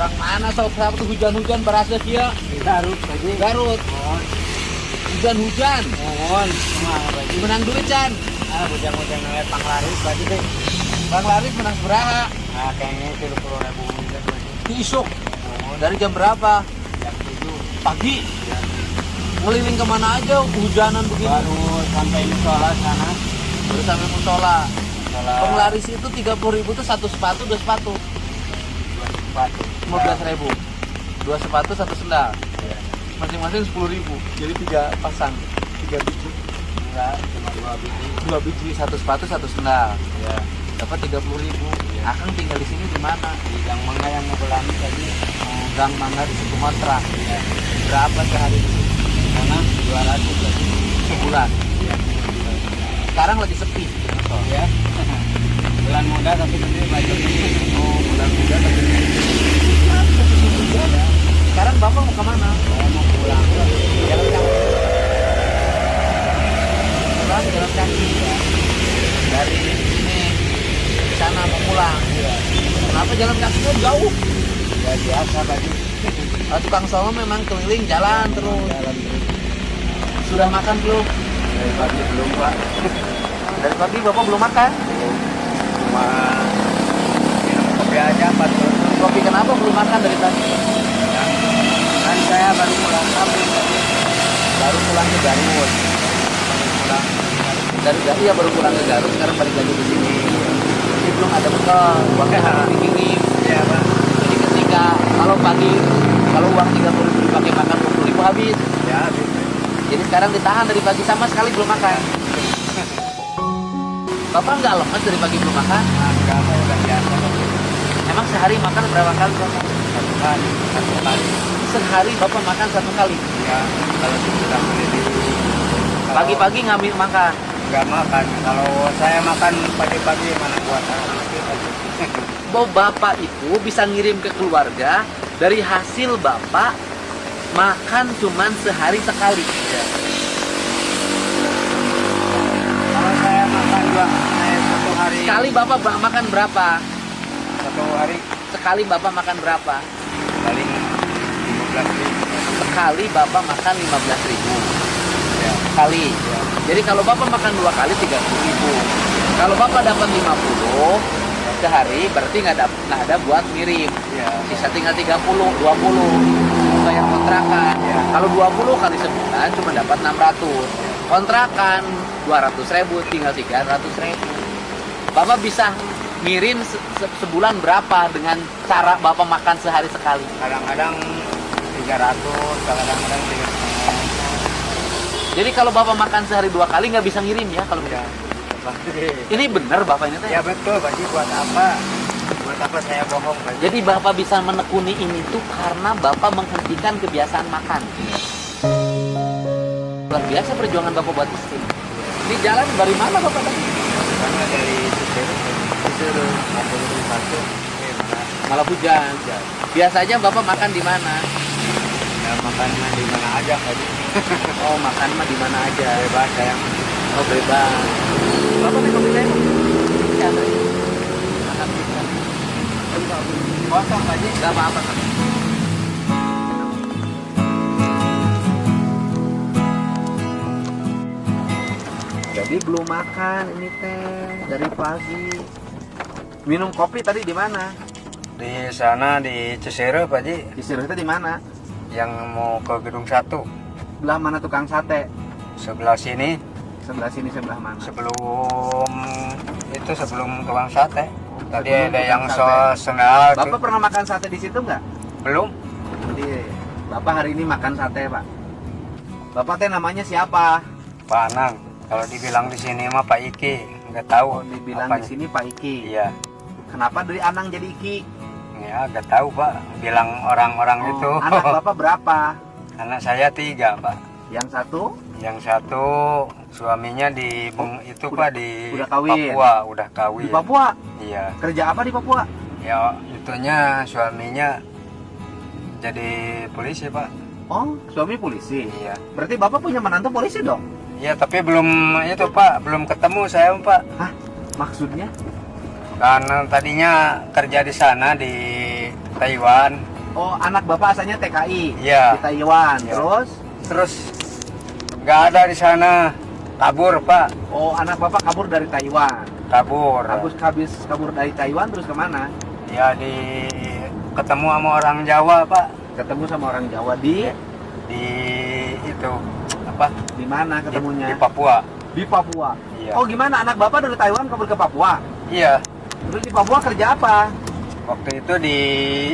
Orang mana Sabtu hujan-hujan berasa kia? Garut tadi. Garut. Mohon. Hujan-hujan. Mohon. Semangat tadi. Menang duit Chan. Hujan-hujan ngeliat panglaris tadi deh. Bang Laris menang beraha. Nah kayaknya 30.000 miliar tadi. Isuk. Dari jam berapa? Jam 7. Pagi. Ngeliling kemana aja hujanan begini. Baru sampai musola sana. Baru sampai musola. Musola. Penglaris itu 30.000 tuh satu sepatu, dua sepatu. 15.000. Dua sepatu, satu sendal. Ya. Masing-masing 10.000. Jadi 3 pasang, 3 biji. Enggak, cuma 2 biji. 2 biji, satu sepatu, satu sendal. Ya. Dapat 30.000. Ya. Akang tinggal di sini di mana? Di Gang Mangga yang ngebelangi tadi. Gang Mangga di Sumatera. Ya. Berapa sehari di sini? Sana 200 tadi. Sebulan. Ya. Sekarang lagi sepi. Ya. Bulan muda tapi gede baju. Oh, bulan muda tapi sekarang bapak mau kemana? Saya mau pulang. Jalan kaki. Pulang jalan kaki ya. Dari sini ke sana mau pulang. Ya. Kenapa jalan kakinya jauh? Ya biasa baju. Tukang solo memang keliling jalan terus. Jalan terus. Sudah makan belum? Dari pagi belum pak. Dari pagi bapak belum makan? Belum. Cuma minum kopi aja 4 Kopi kenapa belum makan dari tadi? kan saya baru pulang kampung tadi. Baru pulang ke Garut. Pulang Dari Garut ya baru pulang ke Garut. Sekarang balik lagi di sini. Jadi belum ada bekal. Uangnya harus dikirim. ya pak. Jadi ketika kalau pagi kalau uang 30.000 dipakai makan 20.000 habis. Ya habis. Jadi sekarang ditahan dari pagi sama sekali belum makan. Bapak nggak lemes dari pagi belum makan? Nah, enggak saya udah biasa kok. Emang sehari makan berapa kali Bapak? Satu kali. Sehari Bapak makan 1 kali. Ya kalau sudah beli di Pagi-pagi ngambil makan. nggak makan. Kalau saya makan pagi-pagi mana kuat anak tadi. Bahwa Bapak itu bisa ngirim ke keluarga dari hasil Bapak makan cuman sehari sekali. Kalau saya makan saya satu hari. Sekali Bapak makan berapa? Satu hari Sekali Bapak makan berapa? paling 15.000. Sekali Bapak makan 15.000 Ya. kali. Ya. Jadi kalau Bapak makan 2 kali 30.000. Kalau Bapak dapat 50 sehari berarti nggak ada buat ngirim. Ya. Bisa tinggal 30, 20 bayar kontrakan. Ya. Kalau 20 kali sebulan cuma dapat 600. Kontrakan 200.000 tinggal 300.000. Bapak bisa ngirim sebulan berapa dengan cara Bapak makan sehari sekali? Kadang-kadang 300, kadang-kadang 300. Jadi kalau Bapak makan sehari 2 kali nggak bisa ngirim ya kalau Ya. begitu. Ini benar Bapak ini teh. Ya betul, Pak Ji, buat apa? Buat apa saya bohong, Pak Ji? Jadi Bapak bisa menekuni ini tuh karena Bapak menghentikan kebiasaan makan. Luar biasa perjuangan Bapak buat istri. Di jalan dari mana Bapak tadi? Karena dari Cicero mau beli satu, Malah hujan. Biasanya Bapak makan di mana? ya makan di mana aja, Pak Ji. Oh, makan mah di mana aja. Bebas saya. Oh, bebas. Bapak nih kopi saya. Ya, makan bisa. Kosong, Pak Ji. Gak apa-apa. Jadi belum makan ini teh dari pagi. Minum kopi tadi di mana? Di sana di Cicero, Pak Ji, Di Sirih itu di mana? yang mau ke gedung 1. Sebelah mana tukang sate? Sebelah sini, Sebelah sini sebelah mana? sebelum tukang sate. Tadi Sebelum ada tukang yang sate. sengal. Bapak pernah makan sate di situ nggak? Belum. Jadi Bapak hari ini makan sate Pak. Bapak teh namanya siapa? Pak Anang. Kalau dibilang di sini mah Pak Iki, nggak tahu. Oh, dibilang apanya. di sini Pak Iki. Iya. Kenapa dari Anang jadi Iki? Ya, nggak tahu Pak. Bilang orang-orang Oh, itu. anak Bapak berapa? Anak saya 3 Pak. Yang satu? Yang satu suaminya di itu udah- Pak di udah kawin. Papua, udah kawin. Di Papua? Iya. Kerja apa di Papua? Ya itunya suaminya jadi polisi Pak. Oh, suami polisi. Iya. Berarti Bapak punya menantu polisi dong? Iya tapi belum itu Pak, belum ketemu saya Pak. Hah? Maksudnya? Karena tadinya kerja di sana di Taiwan. Oh, anak bapak asalnya TKI Iya. di Taiwan. Iya. Terus nggak ada di sana, kabur Pak, oh, anak bapak kabur dari Taiwan. kabur. Habis kabur dari Taiwan terus kemana? Ya ketemu sama orang Jawa Pak, Ketemu sama orang Jawa di di itu apa? di mana ketemunya? Di Papua. Di Papua. Iya. Oh, gimana anak bapak dari Taiwan kabur ke Papua? Iya. Terus di Papua kerja apa? Waktu itu di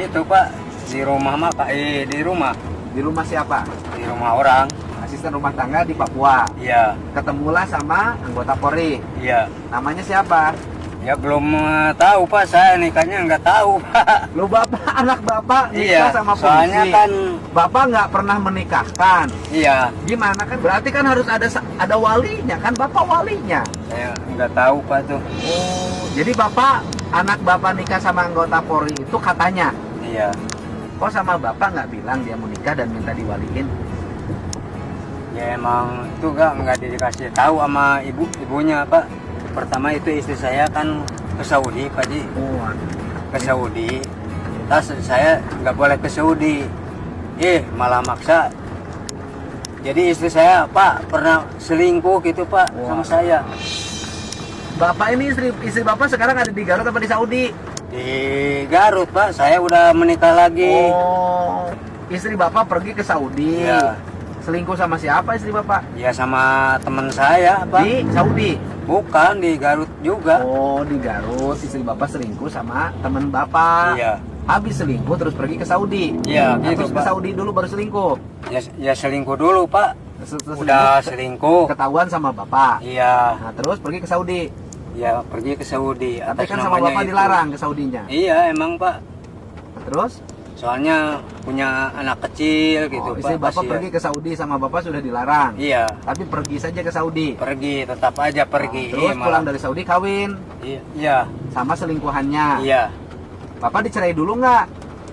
itu Pak, di rumah Mak, di rumah, Di rumah siapa? di rumah orang. Asisten rumah tangga di Papua. Iya, Ketemulah sama anggota Polri. iya. Namanya siapa? Ya belum tahu Pak, saya nikahnya nggak tahu Pak. Lu bapak, anak bapak nikah Iya, sama polisi. soalnya kan Bapak nggak pernah menikahkan. iya, Gimana kan? Berarti kan harus ada walinya kan? Bapak walinya. saya nggak tahu Pak tuh. Oh, jadi bapak anak bapak nikah sama anggota Polri itu katanya. Iya. Kok sama bapak nggak bilang dia mau nikah dan minta diwaliin? Ya emang itu nggak dikasih tahu sama ibunya Pak. Pertama itu istri saya kan ke Saudi Pak Ji, Oh, ke Saudi. Terus saya nggak boleh ke Saudi, malah maksa. Jadi istri saya Pak pernah selingkuh gitu Pak sama Wah. saya. bapak ini istri bapak sekarang ada di Garut apa di Saudi? Di Garut Pak, saya udah menikah lagi. Oh, istri bapak pergi ke Saudi. Iya. Selingkuh sama siapa istri bapak? Ya sama teman saya Pak. Di Saudi. Bukan, di Garut juga. Oh, di Garut istri bapak selingkuh sama teman bapak. Iya. Habis selingkuh terus pergi ke Saudi. Iya, Nah, gitu, terus ke Pak. Saudi dulu baru selingkuh. Ya selingkuh dulu Pak. Terus Udah selingkuh. ketahuan sama bapak. Iya. Nah, terus pergi ke Saudi. Ya pergi ke Saudi. Tapi Atas kan sama namanya bapak itu. dilarang ke Saudinya. Iya emang Pak. Nah, terus Soalnya punya anak kecil gitu istri Pak. bapak kasihan. pergi ke Saudi sama bapak sudah dilarang. Iya. Tapi pergi saja ke Saudi. Pergi, tetap aja pergi. Nah, terus Malah- pulang dari Saudi kawin Iya. sama selingkuhannya. Iya. Bapak dicerai dulu nggak?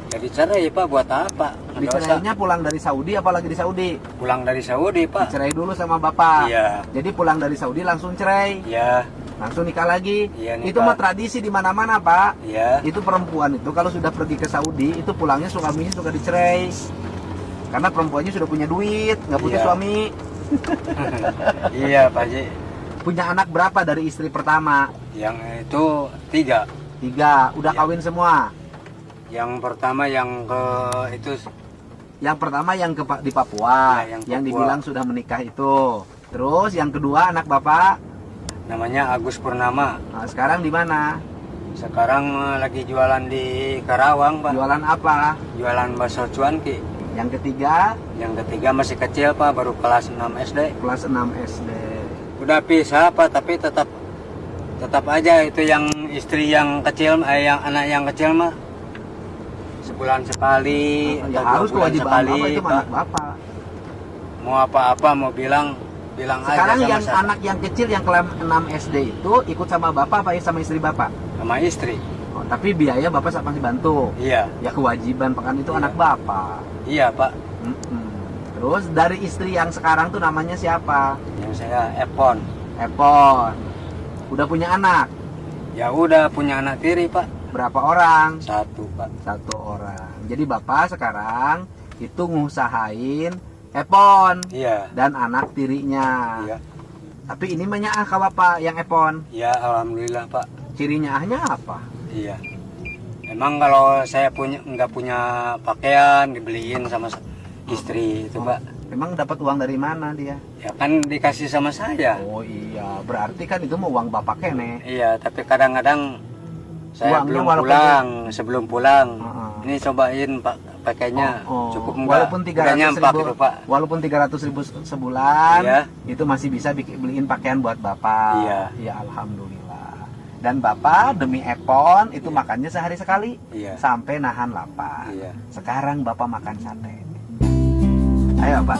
Jadi cerai Pak, buat apa? Nggak usah. Dicerainya pulang dari Saudi apalagi di Saudi? Pulang dari Saudi Pak. Dicerai dulu sama bapak. Iya. Jadi pulang dari Saudi langsung cerai, Iya. langsung nikah lagi. Iya, nikah. Itu mah tradisi di mana-mana, Pak. Iya. Itu perempuan itu kalau sudah pergi ke Saudi, itu pulangnya suaminya suka dicerai. Karena perempuannya sudah punya duit, nggak punya Iya. suami. Iya Pak Ji. Punya anak berapa dari istri pertama? Yang itu 3. 3. Udah Iya. kawin semua. Yang pertama yang ke itu Yang pertama yang di Papua, Ya, yang yang Papua. dibilang sudah menikah itu. Terus yang kedua anak bapak, namanya Agus Purnama. nah, sekarang di mana? Sekarang lagi jualan di Karawang Pak. Jualan apa? Jualan bakso cuanki. Yang ketiga Yang ketiga masih kecil Pak, baru kelas 6 SD. kelas 6 SD. Udah pisah Pak, tapi tetap aja itu yang istri yang kecil, yang anak yang kecil mah sebulan sekali Ya atau 2 harus bulan kewajiban sekali bapak itu Pak. anak bapak. Mau apa-apa mau bilang Sekarang aja sama yang saya. anak yang kecil yang kelas 6 SD itu ikut sama bapak apa sama istri bapak? Sama istri. Oh, tapi biaya bapak masih bantu. Iya. Ya kewajiban pekan itu Iya. anak bapak. Iya Pak. Mm-mm. Terus dari istri yang sekarang tuh namanya siapa? Yang saya Epon. Epon. Udah punya anak? Ya udah punya anak tiri Pak. Berapa orang? 1 Pak. 1 orang. Jadi bapak sekarang itu ngusahain Epon Iya. dan anak tirinya. Iya. Tapi ini mah nyaah ka bapak yang Epon. Ya alhamdulillah Pak. Cirinya ahnya apa? Iya. Emang kalau saya nggak punya pakaian dibeliin sama istri itu Pak. Emang dapat uang dari mana dia? Ya kan dikasih sama saya. Oh iya, berarti kan itu mau uang bapak kene. Iya, tapi kadang-kadang saya Uangnya belum walaupun pulang, sebelum pulang. Heeh. Ini cobain Pak pakainya Oh, cukup enggak? walaupun Udah nyampak 300.000 itu Pak. walaupun 300.000 sebulan, Iya. itu masih bisa beliin pakaian buat bapak. Iya. Ya alhamdulillah. Dan bapak demi Epon itu makannya sehari sekali Iya. sampai nahan lapar. Iya. Sekarang bapak makan sate. Ayo pak.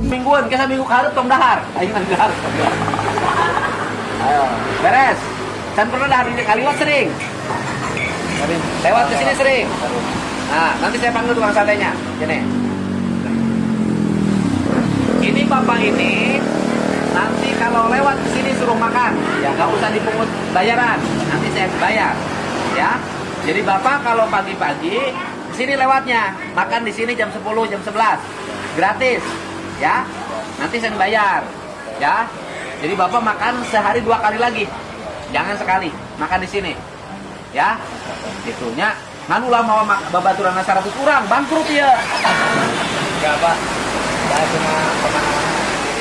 Mingguan, kita minggu karut tong dahar. Ayo dahar. Ayo, beres. Kan pernah dahar di Kaliwat sering. Lewat ke sini sering. Nah, nanti saya panggil tukang satenya. Sini. Ini bapak ini nanti kalau lewat ke sini suruh makan, ya nggak usah dipungut bayaran, nanti saya bayar, ya. Jadi Bapak kalau pagi-pagi ke sini lewatnya, makan di sini jam 10, jam 11, gratis, ya. Nanti saya bayar, ya. Jadi Bapak makan sehari 2 kali lagi, jangan sekali, makan di sini, ya. Itunya, nganulah mau babaturan 100 kurang, bangkrut ya. Enggak Pak, saya cuma pengalaman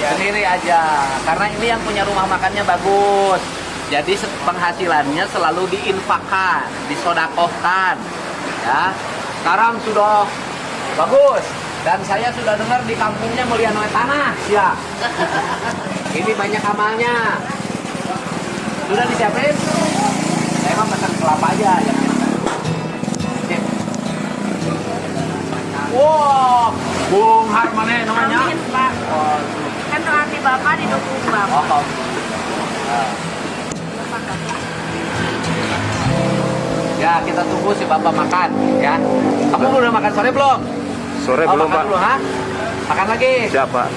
Sendiri aja, karena ini yang punya rumah makannya bagus. Jadi penghasilannya selalu diinfakkan, disodakohkan, ya. Sekarang sudah bagus, dan saya sudah dengar di kampungnya mulia noe tanah, ya. Ini banyak amalnya. Sudah disiapin? Saya mah pesan kelapa aja, ya. Oke. Wow, Bung Harmane namanya. Amin, Pak. Oh, Kan hati Bapak didukung Bapak. oh. Ya, kita tunggu si Bapak makan, ya. Kamu udah makan sore belum? Sore Oh, belum makan Pak. dulu, ha? Makan lagi. Siap Pak.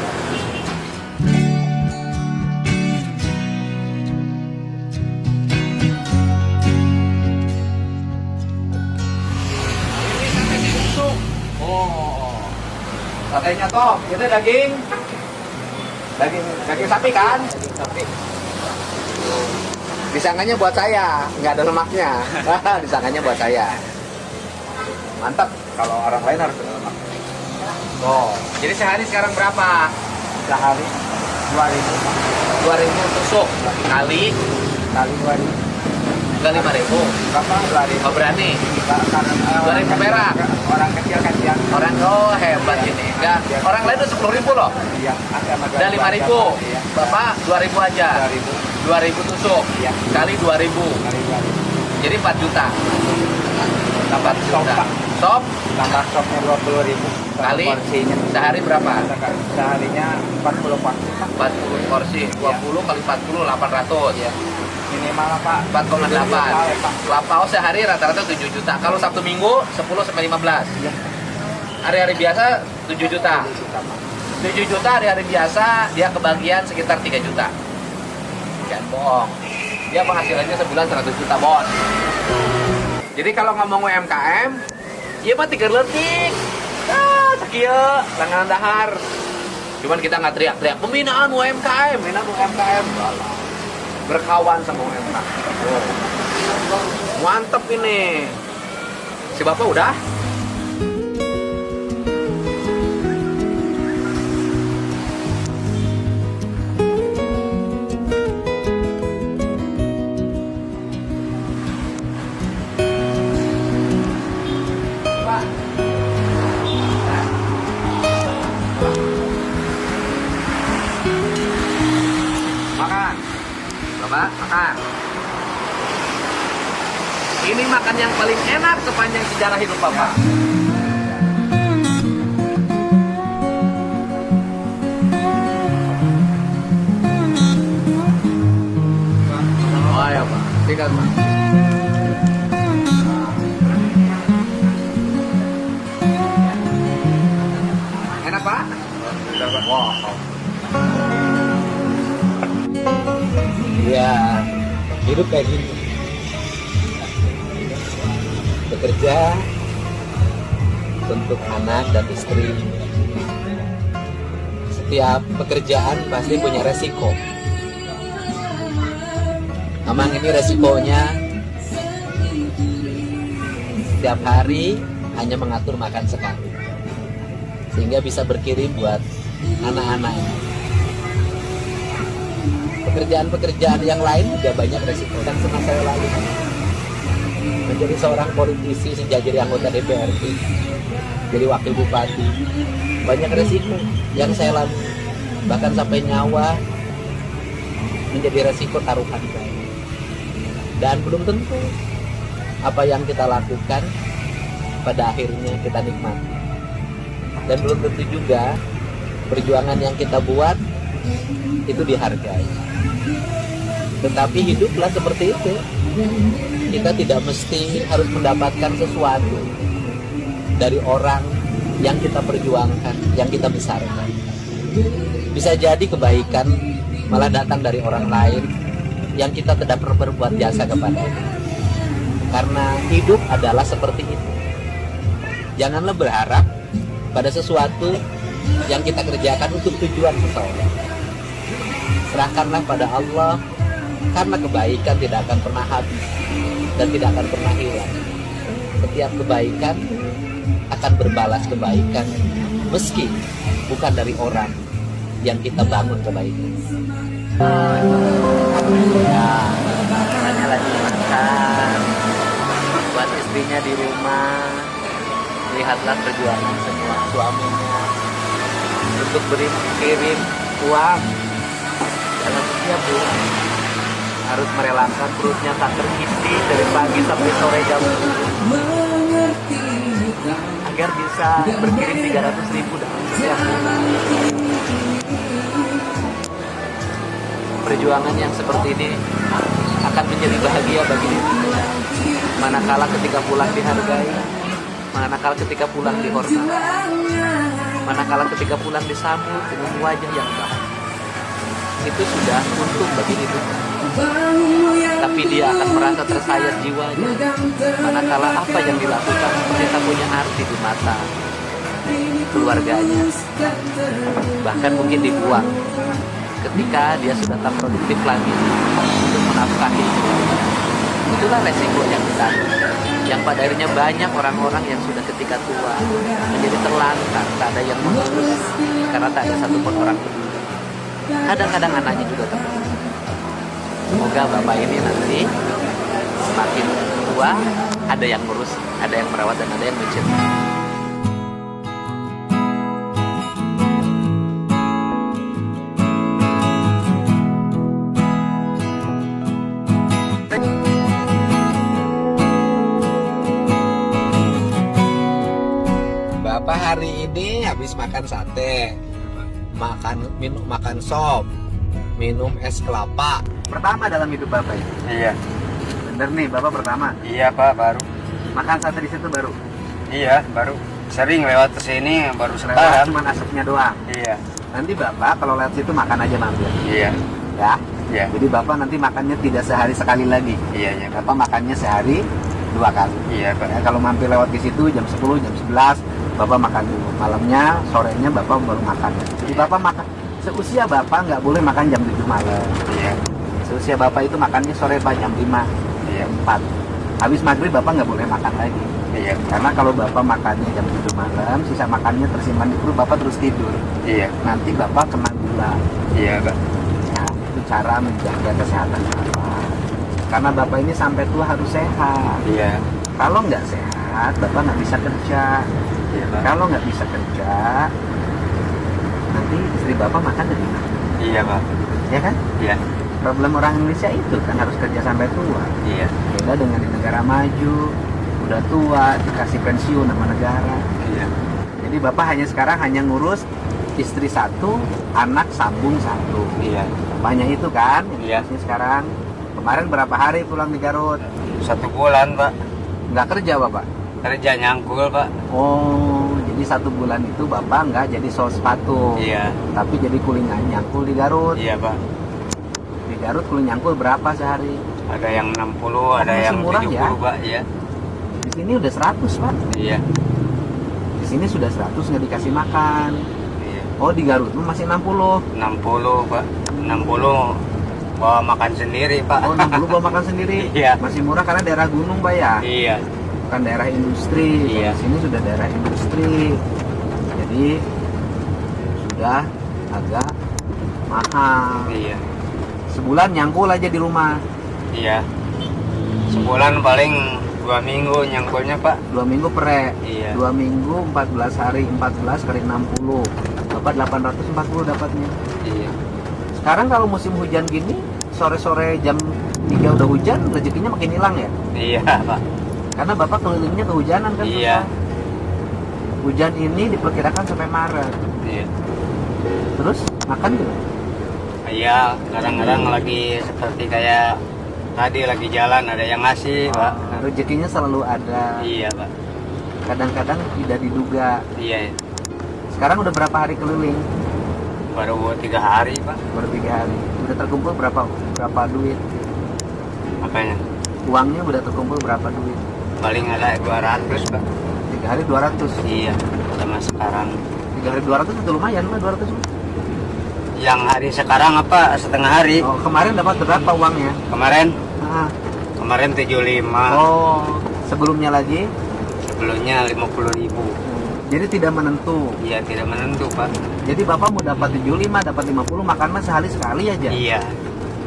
Oh, satenya toh, itu daging sapi kan? Daging sapi. Disangkanya buat saya, nggak ada lemaknya. Disangkanya buat saya. Mantap, kalau orang lain harus ada lemak. Oh, jadi sehari sekarang berapa? sehari 2.000 2.000 tusuk kali 2.000 5.000. berapa 2.000 Oh, berani. karena 2.000 perak. orang kecil kan yang Orang hebat ini. Enggak, orang lain udah 10.000 loh. iya sama Udah 5.000. iya Bapak 2.000 aja. 2.000 2.000 tusuk. Iya. Kali 2.000. kali 2.000 Jadi 4 juta. 4 Sop, juta. Pak. Sop tambah sopnya 20.000 kali porsinya sehari berapa? seharinya 40 porsi Pak 40 porsi. 20 kali 40 800. Iya. Minimal Pak 4,8. Pak. Lapau sehari rata-rata 7 juta. Kalau Sabtu Minggu 10 sampai 15. Iya. Hari-hari biasa 7 juta. 7 juta Pak 7 juta hari-hari biasa dia kebagian sekitar 3 juta. Jangan bohong. Dia penghasilannya sebulan 100 juta, Bos. Jadi kalau ngomong UMKM, iya mah 3 letik. Sakieu, langganan dahar. Cuman kita nggak teriak-teriak pembinaan UMKM, berkawan sama UMKM. Oh. Mantep ini. Si Bapak udah? Makan. Bapak, makan. Ini makan yang paling enak sepanjang sejarah hidup Bapak. Oh ya Pak, tinggal Pak. Enak Pak? Wow. Ya, hidup kayak gini. Bekerja untuk anak dan istri. Setiap pekerjaan pasti punya resiko. Memang ini resikonya setiap hari hanya mengatur makan sekali, sehingga bisa berkirim buat anak-anaknya. Pekerjaan-pekerjaan yang lain juga banyak resiko. Dan semasa saya lalu menjadi seorang politisi sejak jadi anggota DPRD, jadi wakil bupati, banyak resiko yang saya lalui, bahkan sampai nyawa menjadi resiko taruhan. Dan belum tentu apa yang kita lakukan pada akhirnya kita nikmati, dan belum tentu juga perjuangan yang kita buat itu dihargai. Tetapi hiduplah seperti itu. Kita tidak mesti harus mendapatkan sesuatu dari orang yang kita perjuangkan, yang kita besarkan. Bisa jadi kebaikan malah datang dari orang lain yang kita tidak perlu berbuat jasa kepada. Karena hidup adalah seperti itu. Janganlah berharap pada sesuatu yang kita kerjakan untuk tujuan seseorang. Serahkanlah pada Allah, karena kebaikan tidak akan pernah habis dan tidak akan pernah hilang. Setiap kebaikan akan berbalas kebaikan, meski bukan dari orang yang kita bangun kebaikan. Ya, katanya lagi makan buat istrinya di rumah. Lihatlah perjuangan semua suaminya untuk kirim uang dalam setiap bulan, harus merelakan perutnya tak terisi dari pagi sampai sore jam 10 agar bisa berkirim 300.000 dalam setiap bulan. Perjuangan yang seperti ini akan menjadi bahagia bagi dirinya, manakala ketika pulang dihargai, manakala ketika pulang dihormati, manakala ketika pulang disambut dengan wajah yang bahagia. Itu sudah untung bagi hidupnya. Tapi dia akan merasa tersayat jiwanya manakala apa yang dilakukan ternyata punya arti di mata keluarganya, bahkan mungkin dibuang ketika dia sudah tak produktif lagi untuk menafkahi hidupnya. Itulah resiko yang ditanggung, yang pada akhirnya banyak orang-orang yang sudah ketika tua menjadi terlantar, tak ada yang mengurus karena tak ada satupun orang peduli. Kadang-kadang anaknya juga terpeduli. Semoga bapak ini nanti semakin tua ada yang ngurus, ada yang merawat, dan ada yang mencintai. Bapak hari ini habis makan sate, makan sop, minum es kelapa. Pertama dalam hidup bapak ya? Iya. Bener nih, bapak pertama Iya Pak, baru. makan sate di situ baru. Iya, baru. Sering lewat ke sini baru Lewat sekarang. cuma asapnya doang. Iya. Nanti bapak kalau lewat situ makan aja mampir, Iya. ya. Iya. Jadi bapak nanti makannya tidak sehari sekali lagi. Iya, iya. Bapak makannya sehari 2 kali. Iya, Pak. Ya, kalau mampir lewat di situ jam 10, jam 11, bapak makan dulu. Malamnya, sorenya bapak baru makan. Jadi bapak makan seusia bapak nggak boleh makan jam 7 malam. Iya. Seusia bapak itu makannya sore Pak, jam 5, Iya. jam 4. Habis maghrib bapak nggak boleh makan lagi. Iya. Karena kalau bapak makannya jam 7 malam, sisa makannya tersimpan di perut, bapak terus tidur. Iya. Nanti bapak kena gula. Iya, Pak. Ya, itu cara menjaga kesehatan bapak. Karena bapak ini sampai tua harus sehat. Iya. Kalau nggak sehat, bapak nggak bisa kerja. Iya, Pak. Kalau nggak bisa kerja, nanti istri bapak makan dari mana? Iya, Pak. Ya kan? Iya. Problem orang Indonesia itu kan harus kerja sampai tua. Iya. Beda dengan di negara maju, udah tua dikasih pensiun sama negara. Iya. Jadi bapak sekarang hanya ngurus istri 1, anak sambung 1. Iya. Bapaknya itu kan, Iya. yang sekarang. Kemarin berapa hari pulang di Garut? 1 bulan, Pak. Nggak kerja bapak? Kerja nyangkul, Pak. Oh, jadi 1 bulan itu bapak nggak jadi sol sepatu, Iya. tapi jadi kulingan nyangkul di Garut. Iya, Pak. Di Garut kuling nyangkul berapa sehari? Ada yang 60, ada Masih yang murah 70, ya? Pak. Iya. Di sini udah 100 Pak. Iya. Di sini sudah 100 nggak dikasih makan. Iya. Oh, di Garut tuh masih 60. 60, Pak. 60 bawa makan sendiri, Pak. Oh, 60 bawa makan sendiri. Iya. Masih murah karena daerah gunung Pak ya. Iya. Bukan daerah industri. Iya. Di sini sudah daerah industri. Jadi sudah agak mahal. Iya. Sebulan nyangkul aja di rumah. Iya. Sebulan paling 2 minggu nyangkulnya, Pak. 2 minggu pre. Iya. 2 minggu 14 hari, 14 kali 60. Dapat 840 dapatnya. Iya. Sekarang kalau musim hujan gini, sore-sore jam 3 udah hujan, rezekinya makin hilang ya. Iya, Pak. Karena bapak kelilingnya kehujanan kan. Iya. susah. Hujan ini diperkirakan sampai Maret. Iya. Terus makan juga. Iya, kadang-kadang lagi seperti kayak tadi lagi jalan ada yang ngasih, Pak. Rezekinya selalu ada. Iya, Pak. Kadang-kadang tidak diduga. Iya. Sekarang udah berapa hari keliling? Baru 3 hari Pak. Baru 3 hari. Udah terkumpul berapa duit? Apanya? Uangnya udah terkumpul berapa duit? Paling ada 200 Pak. 3 hari 200. Iya, sama sekarang. 3 hari 200 itu lumayan lah 200. Yang hari sekarang apa? Setengah hari. Oh, kemarin dapat berapa uangnya? Kemarin Ah. kemarin 75. Oh, sebelumnya lagi? Sebelumnya 50.000. Jadi tidak menentu. Iya, tidak menentu Pak. Jadi Bapak mau dapat 75, dapat 50, makan mah sehari sekali aja. Iya.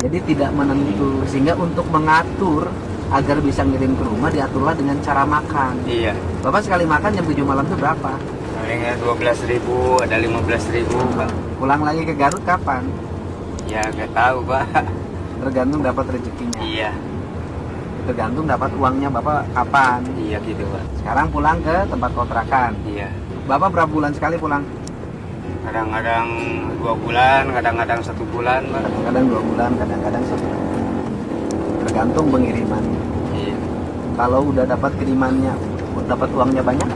Jadi tidak menentu. Sehingga untuk mengatur agar bisa ngirim ke rumah diaturlah dengan cara makan. Iya. Bapak sekali makan jam 7 malam itu berapa? Palingnya 12.000, ada 15.000 Pak. Pulang lagi ke Garut kapan? Ya nggak tahu Pak. Tergantung dapat rezekinya. Iya. Tergantung dapat uangnya Bapak kapan. Iya gitu Pak. Sekarang pulang ke tempat kontrakan. Iya. Bapak berapa bulan sekali pulang? Kadang-kadang 2 bulan, kadang-kadang 1 bulan Pak. Kadang 2 bulan, kadang-kadang 1 bulan. Tergantung pengiriman. Iya. Kalau udah dapat kirimannya, dapat uangnya banyak?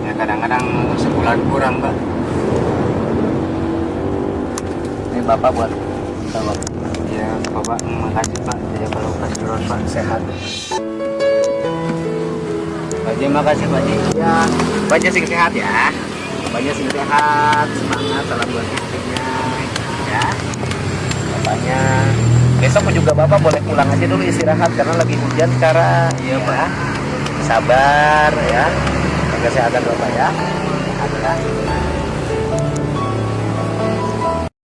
Ya kadang-kadang sebulan kurang Pak. Ini Bapak buat tolong. Ya Bapak makasih Pak. Ya kalau kasih terus Pak. Sehat. Pak Haji makasih Pak Haji. Ya, banyak sing sehat ya. Banyak sing sehat, semangat, salam buat istrinya. Ya. Bapaknya besok juga Bapak boleh pulang aja dulu istirahat karena lagi hujan sekarang. Iya, Pak. Sabar ya. Jaga kesehatan Bapak ya. Sehat ya.